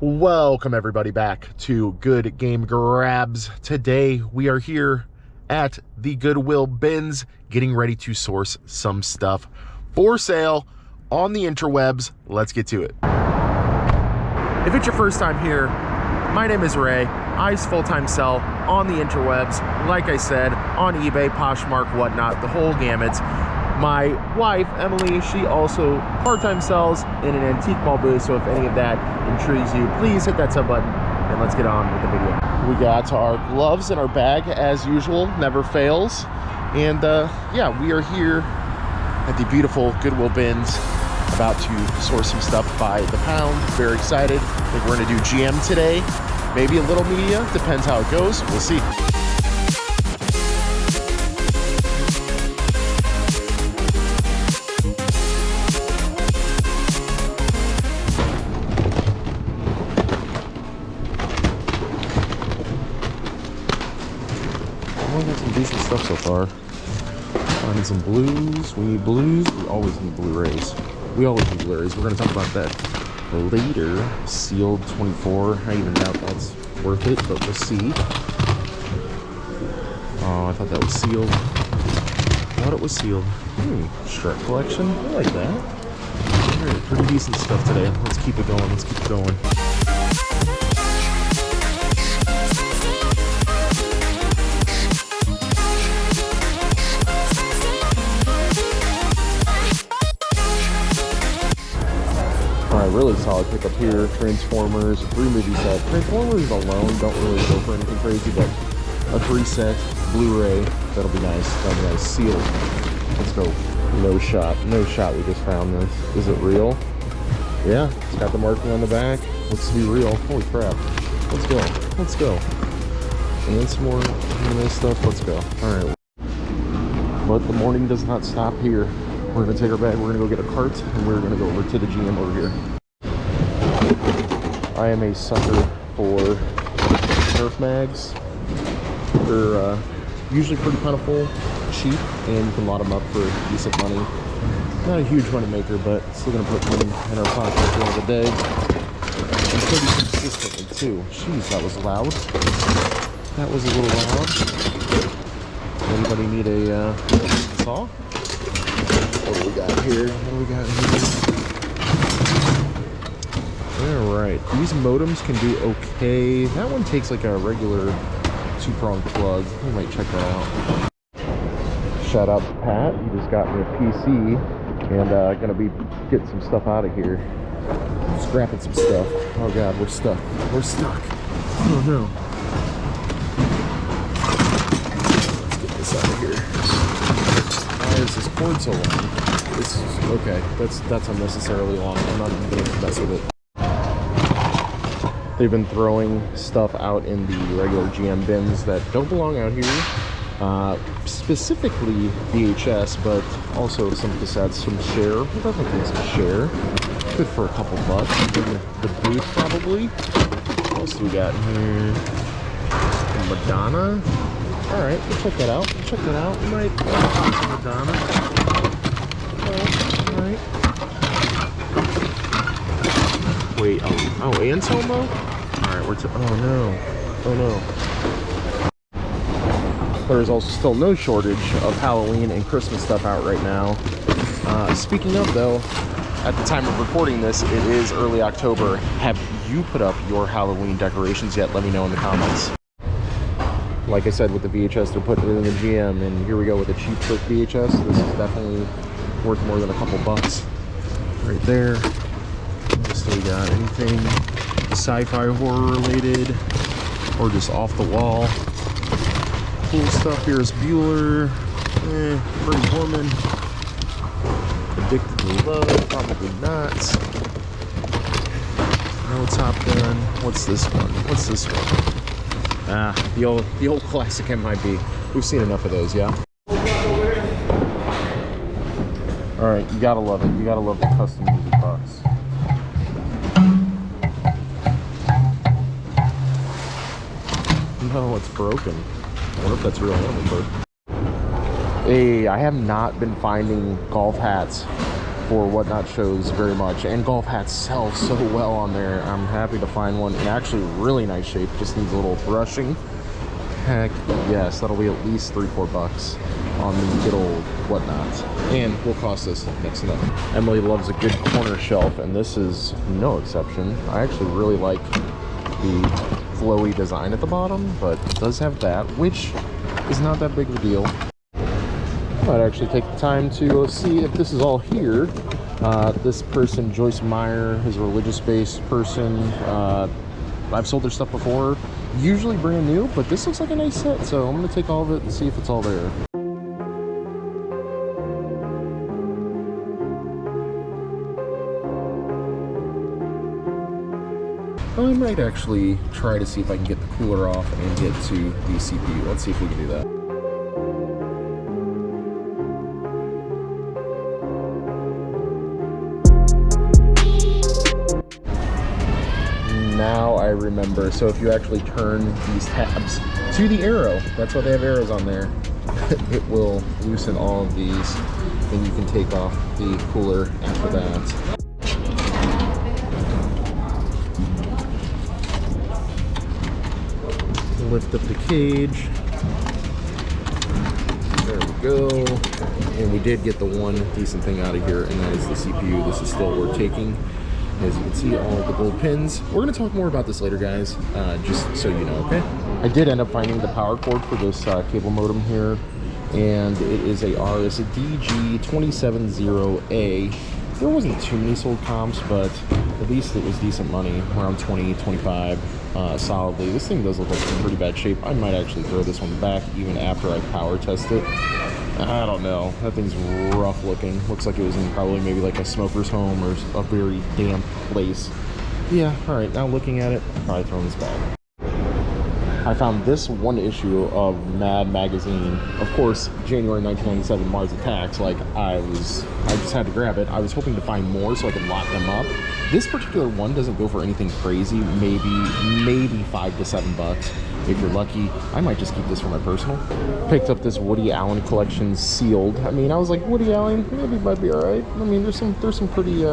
Welcome everybody back to Good Game Grabs. Today we are here at the Goodwill bins getting ready to source some stuff for sale on the interwebs. Let's get to it. If it's your first time here, my name is Ray. I full-time sell on the interwebs, like I said, on eBay, Poshmark, whatnot, the whole gamut. My wife, Emily, she also part-time sells in an antique mall booth, so if any of that intrigues you, please hit that sub button and let's get on with the video. We got our gloves in our bag as usual, never fails. And yeah, we are here at the beautiful Goodwill bins, about to source some stuff by the pound. Very excited. I think we're gonna do GM today, maybe a little media, depends how it goes, we'll see. We got some decent stuff so far. Finding some blues. We need blues. We always need Blu-rays. We always need Blu-rays. We're going to talk about that later. Sealed 24. I even doubt that's worth it, but we'll see. Oh, I thought that was sealed. I thought it was sealed. Shrek collection. I like that. All right, pretty decent stuff today. Let's keep it going. Let's keep it going. Really solid pickup here. Transformers, 3-movie set. Transformers alone don't really go for anything crazy, but a 3-set Blu-ray, that'll be nice. That'll be nice. Sealed. Let's go. No shot. No shot. We just found this. Is it real? Yeah, it's got the marking on the back. Let's be real. Holy crap. Let's go. Let's go. And some more anime stuff. Let's go. Alright. But the morning does not stop here. We're going to take our bag, we're going to go get a cart, and we're going to go over to the GM over here. I am a sucker for Nerf mags. They're usually pretty plentiful, cheap, and you can lot them up for decent money. Not a huge money maker, but still going to put money in our pocket at the end of the day. And pretty consistently, too. Jeez, that was loud. That was a little loud. Anybody need a saw? What do we got here? What do we got here? Alright, these modems can do okay. That one takes like a regular 2-prong plug. I might check that out. Shout out to Pat. He just got me a PC and gonna be getting some stuff out of here. Scrapping some stuff. Oh god, we're stuck. We're stuck. Oh no. Let's get this out of here. Why is this cord so long? This is okay. That's unnecessarily long. I'm not even gonna mess with it. They've been throwing stuff out in the regular GM bins that don't belong out here. Specifically VHS, but also some cassettes, some share. What other things to share? Good for a couple bucks. In the booth probably. What else do we got here? Madonna. All right, we'll check that out. We'll check that out. We might find some Madonna. All right. Wait. Oh, Anselmo. All right, oh no. There's also still no shortage of Halloween and Christmas stuff out right now. Speaking of though, at the time of recording this, it is early October. Have you put up your Halloween decorations yet? Let me know in the comments. Like I said, with the VHS, they're putting it in the GM, and here we go with a cheap trick VHS. This is definitely worth more than a couple bucks. Right there. What else do we got? Anything sci-fi horror related, or just off the wall? Cool stuff here is Bueller. Pretty Woman. Addicted to Love, probably not. No Top Gun. What's this one? What's this one? The old classic MIB. We've seen enough of those, yeah? Alright, you gotta love it. You gotta love the custom music box. No, it's broken. I wonder if that's real number. Hey, I have not been finding golf hats for Whatnot shows very much, and golf hats sell so well on there. I'm happy to find one in actually really nice shape, just needs a little brushing. Heck yes, that'll be at least $3-4 on the good old Whatnot, and will cost us next to nothing. Emily loves a good corner shelf, and this is no exception. I actually really like the flowy design at the bottom, but it does have that, which is not that big of a deal. I might actually take the time to see if this is all here. This person, Joyce Meyer, is a religious-based person. I've sold their stuff before, usually brand new, but this looks like a nice set, so I'm going to take all of it and see if it's all there. I might actually try to see if I can get the cooler off and get to the CPU. Let's see if we can do that. Now I remember. So if you actually turn these tabs to the arrow, that's why they have arrows on there, it will loosen all of these, and you can take off the cooler after that. Lift up the cage. There we go. And we did get the one decent thing out of here, and that is the CPU. This is still worth taking. As you can see, all the gold pins. We're going to talk more about this later, guys, just so you know, okay? I did end up finding the power cord for this cable modem here, and it is a DG270A. There wasn't too many sold comps, but at least it was decent money, around 20, 25 solidly. This thing does look like it's in pretty bad shape. I might actually throw this one back even after I power test it. I don't know. That thing's rough looking. Looks like it was in probably maybe like a smoker's home or a very damp place. Yeah, alright, now looking at it, I'm probably throwing this back. I found this one issue of Mad Magazine. Of course, January 1997, Mars Attacks. Like, I just had to grab it. I was hoping to find more so I could lock them up. This particular one doesn't go for anything crazy. Maybe $5 to $7 if you're lucky. I might just keep this for my personal. Picked up this Woody Allen collection sealed. I mean, I was like, Woody Allen, maybe it might be all right. I mean, there's some pretty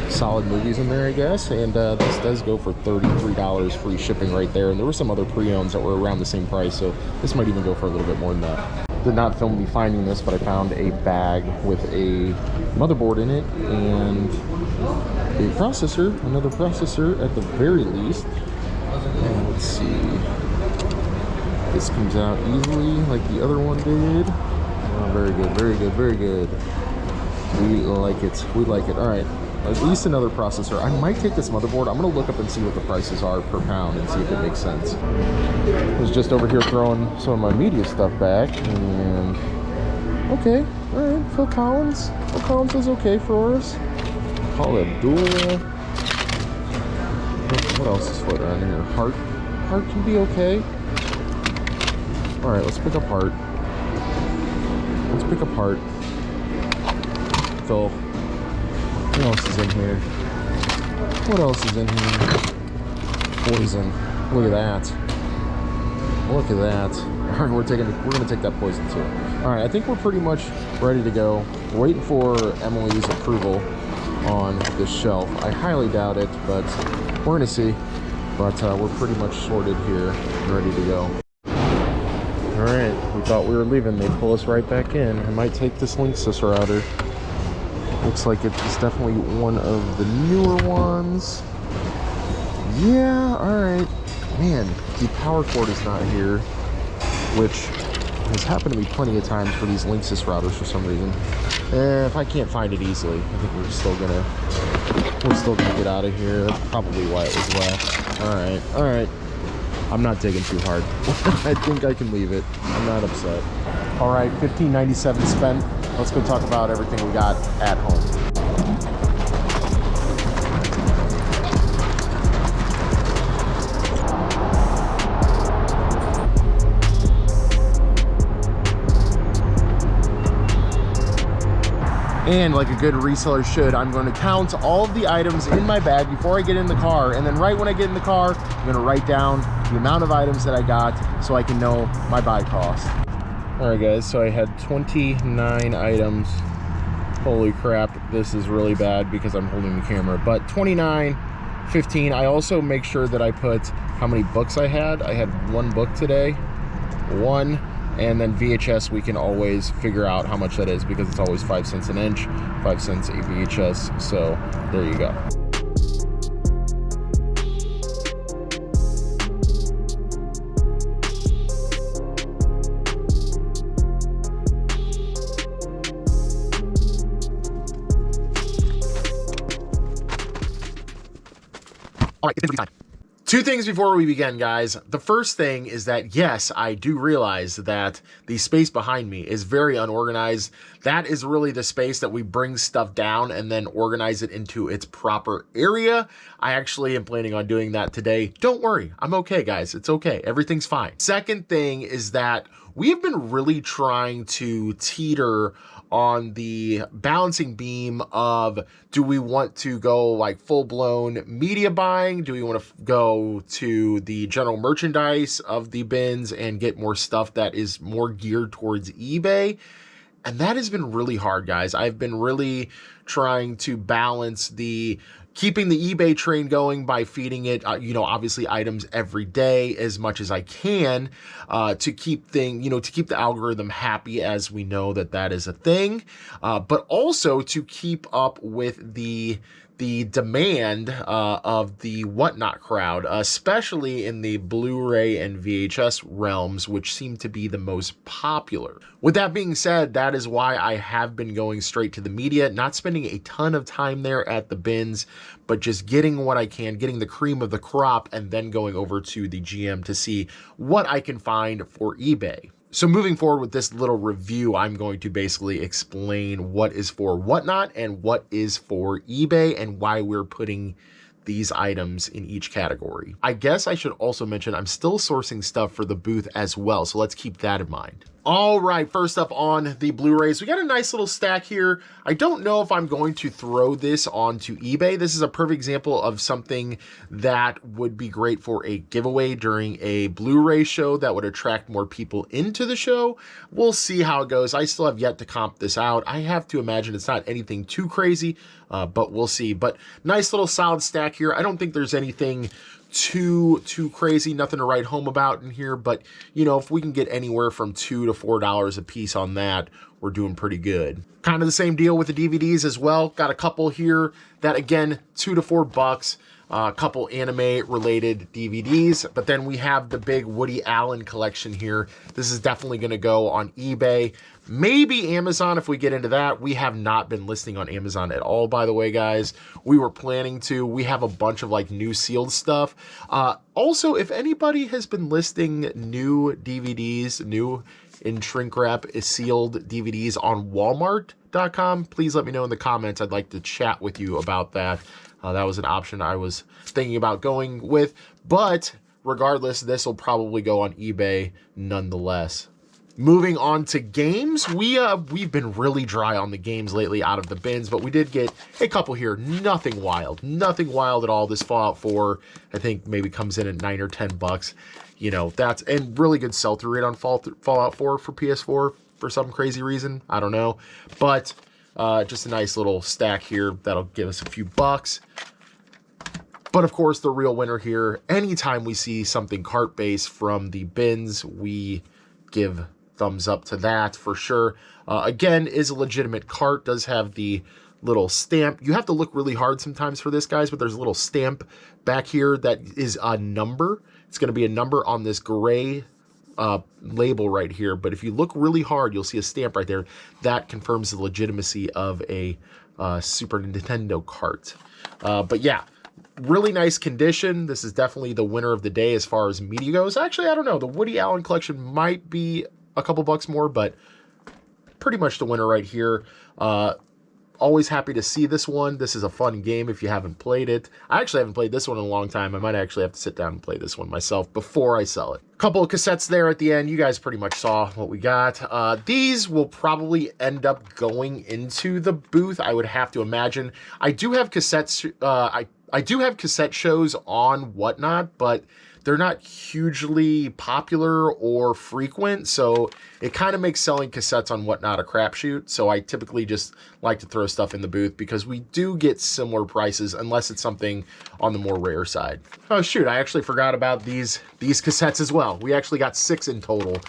solid movies in there, I guess, and this does go for $33 free shipping right there, and there were some other pre-owns that were around the same price, so this might even go for a little bit more than that. Did not film me finding this, but I found a bag with a motherboard in it and a processor, another processor at the very least. And let's see, this comes out easily like the other one did. Oh, very good, very good, very good. We like it, we like it. All right. At least another processor. I might take this motherboard. I'm going to look up and see what the prices are per pound and see if it makes sense. I was just over here throwing some of my media stuff back, and okay, all right, Phil Collins. Phil Collins is okay for us. Paul Abdul. What else is floating around here? Hart can be okay. All right, let's pick up Hart. Let's pick up Hart. Phil. What else is in here? What else is in here? Poison. Look at that. Look at that. All right, we're gonna take that poison too. All right, I think we're pretty much ready to go. We're waiting for Emily's approval on this shelf. I highly doubt it, but we're gonna see. But we're pretty much sorted here and ready to go. All right, we thought we were leaving. They pull us right back in. I might take this Linksys router. Looks like it's definitely one of the newer ones. Yeah, alright. Man, the power cord is not here, which has happened to me plenty of times for these Linksys routers for some reason. If I can't find it easily, I think we're still gonna get out of here. That's probably why it was left. Alright, alright. I'm not digging too hard. I think I can leave it. I'm not upset. Alright, $15.97 spent. Let's go talk about everything we got at home. And like a good reseller should, I'm going to count all of the items in my bag before I get in the car. And then right when I get in the car, I'm going to write down the amount of items that I got so I can know my buy cost. All right, guys, so I had 29 items Holy crap, this is really bad because I'm holding the camera. But 29.15. I also make sure that I put how many books I had. I had 1 book today, 1, and then VHS, we can always figure out how much that is because it's always 5 cents an inch, 5 cents a VHS. So there you go. All right, it's time. 2 things before we begin, guys. The first thing is that, yes, I do realize that the space behind me is very unorganized. That is really the space that we bring stuff down and then organize it into its proper area. I actually am planning on doing that today. Don't worry, I'm okay, guys. It's okay. Everything's fine. Second thing is that we have been really trying to teeter on the balancing beam of, do we want to go like full-blown media buying? Do we want to go to the general merchandise of the bins and get more stuff that is more geared towards eBay? And that has been really hard, guys. I've been really trying to balance keeping the eBay train going by feeding it, obviously items every day as much as I can, to keep to keep the algorithm happy, as we know that is a thing, but also to keep up with the demand of the whatnot crowd, especially in the Blu-ray and VHS realms, which seem to be the most popular. With that being said, that is why I have been going straight to the media, not spending a ton of time there at the bins, but just getting what I can, getting the cream of the crop, and then going over to the GM to see what I can find for eBay. So moving forward with this little review, I'm going to basically explain what is for whatnot and what is for eBay and why we're putting these items in each category. I guess I should also mention I'm still sourcing stuff for the booth as well, so let's keep that in mind. All right, first up on the Blu-rays, we got a nice little stack here. I don't know if I'm going to throw this onto eBay. This is a perfect example of something that would be great for a giveaway during a Blu-ray show that would attract more people into the show. We'll see how it goes. I still have yet to comp this out. I have to imagine it's not anything too crazy, but we'll see. But nice little solid stack here. I don't think there's anything too crazy, nothing to write home about in here, but if we can get anywhere from $2 to $4 a piece on that, we're doing pretty good. Kind of the same deal with the DVDs as well. Got a couple here that, again, $2 to $4. A couple anime related DVDs, but then we have the big Woody Allen collection here. This is definitely going to go on eBay, maybe Amazon if we get into that. We have not been listing on Amazon at all, by the way, guys. We were planning to. We have a bunch of like new sealed stuff. Also, if anybody has been listing new DVDs, new in shrink wrap sealed DVDs on Walmart.com, please let me know in the comments. I'd like to chat with you about that. That was an option I was thinking about going with, but regardless, this will probably go on eBay nonetheless. Moving on to games, we've been really dry on the games lately out of the bins, but we did get a couple here. Nothing wild at all. This Fallout 4, I think maybe comes in at $9 or $10. That's and really good sell-through rate on Fallout 4 for PS4 for some crazy reason. I don't know, but just a nice little stack here that'll give us a few bucks. But of course, the real winner here, anytime we see something cart-based from the bins, we give thumbs up to that for sure. Again, is a legitimate cart, does have the little stamp. You have to look really hard sometimes for this, guys, but there's a little stamp back here that is a number. It's going to be a number on this gray label right here, but if you look really hard, you'll see a stamp right there that confirms the legitimacy of a Super Nintendo cart. But yeah, really nice condition. This is definitely the winner of the day as far as media goes. Actually, I don't know. The Woody Allen collection might be a couple bucks more, but pretty much the winner right here. Always happy to see this one. This is a fun game if you haven't played it. I actually haven't played this one in a long time. I might actually have to sit down and play this one myself before I sell it. Couple of cassettes there at the end. You guys pretty much saw what we got. These will probably end up going into the booth, I would have to imagine. I do have cassettes. I do have cassette shows on Whatnot, but they're not hugely popular or frequent, so it kind of makes selling cassettes on Whatnot a crapshoot. So I typically just like to throw stuff in the booth because we do get similar prices unless it's something on the more rare side. Oh shoot, I actually forgot about these cassettes as well. We actually got 6 in total.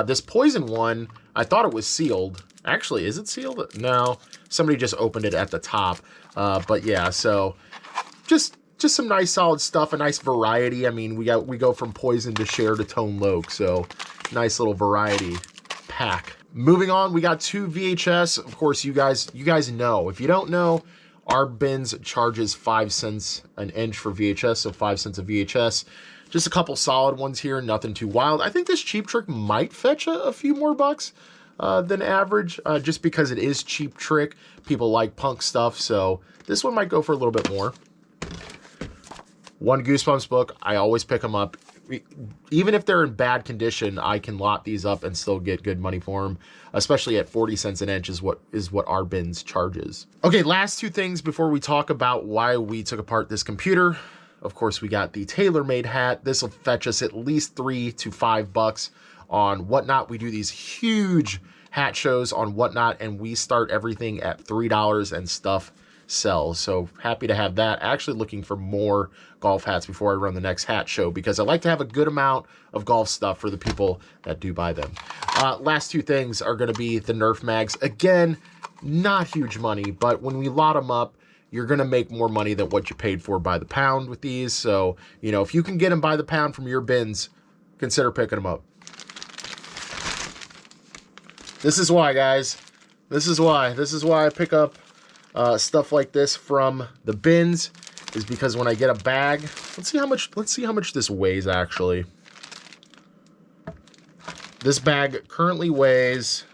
This Poison one, I thought it was sealed. Actually, is it sealed? No, somebody just opened it at the top. But yeah, so just some nice solid stuff, a nice variety. I mean, we go from Poison to Cher to Tone Loc, so nice little variety pack. Moving on, we got 2 VHS. Of course, you guys know. If you don't know, our bins charges 5 cents an inch for VHS, so 5 cents a VHS. Just a couple solid ones here, nothing too wild. I think this Cheap Trick might fetch a few more bucks than average, just because it is Cheap Trick. People like punk stuff, so this one might go for a little bit more. One Goosebumps book, I always pick them up. Even if they're in bad condition, I can lot these up and still get good money for them, especially at 40 cents an inch is what our bins charges. Okay, last 2 things before we talk about why we took apart this computer. Of course, we got the TaylorMade hat. This will fetch us at least $3 to $5 on Whatnot. We do these huge hat shows on Whatnot, and we start everything at $3 and stuff sells. So happy to have that. Actually looking for more golf hats before I run the next hat show, because I like to have a good amount of golf stuff for the people that do buy them. Last 2 things are going to be the Nerf mags. Again, not huge money, but when we lot them up, you're going to make more money than what you paid for by the pound with these. So, you know, if you can get them by the pound from your bins, consider picking them up. This is why, guys. This is why I pick up stuff like this from the bins, is because when I get a bag, let's see how much this weighs actually. This bag currently weighs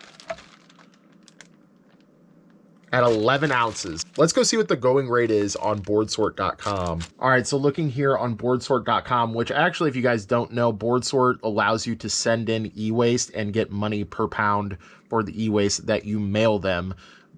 at 11 ounces. Let's go see what the going rate is on boardsort.com. All right, so looking here on boardsort.com, which actually, if you guys don't know, BoardSort allows you to send in e-waste and get money per pound for the e-waste that you mail them.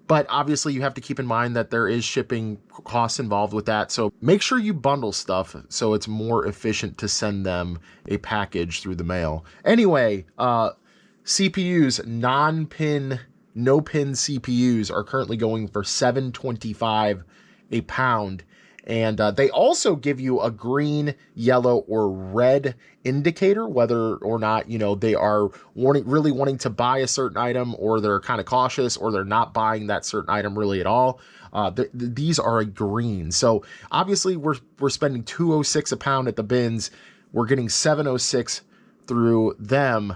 But obviously you have to keep in mind that there is shipping costs involved with that. So make sure you bundle stuff so it's more efficient to send them a package through the mail. Anyway, CPUs, non-pin, no-pin CPUs are currently going for $7.25 a pound. And they also give you a green, yellow, or red indicator, whether or not, you know, they are really wanting to buy a certain item, or they're kind of cautious, or they're not buying that certain item really at all. These are a green. So obviously we're spending $2.06 a pound at the bins. We're getting $7.06 through them.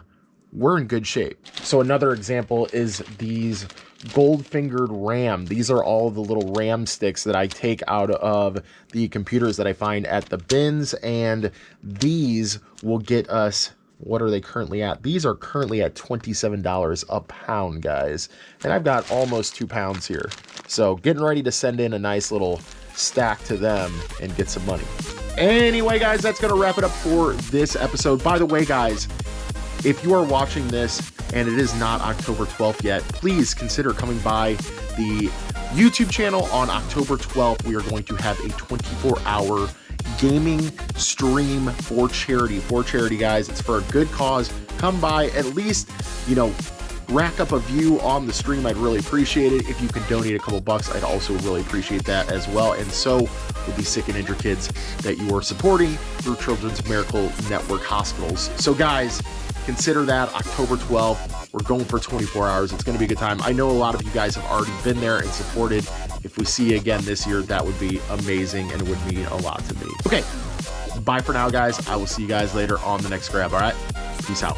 We're in good shape. So another example is these gold-fingered RAM. These are all the little RAM sticks that I take out of the computers that I find at the bins, and these will get us, what are they currently at? These are currently at $27 a pound, guys. And I've got almost 2 pounds here. So getting ready to send in a nice little stack to them and get some money. Anyway, guys, that's going to wrap it up for this episode. By the way, guys, if you are watching this and it is not October 12th yet, please consider coming by the YouTube channel on October 12th. We are going to have a 24-hour gaming stream for charity. For charity, guys. It's for a good cause. Come by, at least, you know, rack up a view on the stream. I'd really appreciate it. If you could donate a couple bucks, I'd also really appreciate that as well. And so would the sick and injured kids that you are supporting through Children's Miracle Network hospitals. So guys, consider that October 12th. We're going for 24 hours. It's going to be a good time. I know a lot of you guys have already been there and supported. If we see you again this year, that would be amazing and would mean a lot to me. Okay, bye for now, guys. I will see you guys later on the next grab. All right, peace out.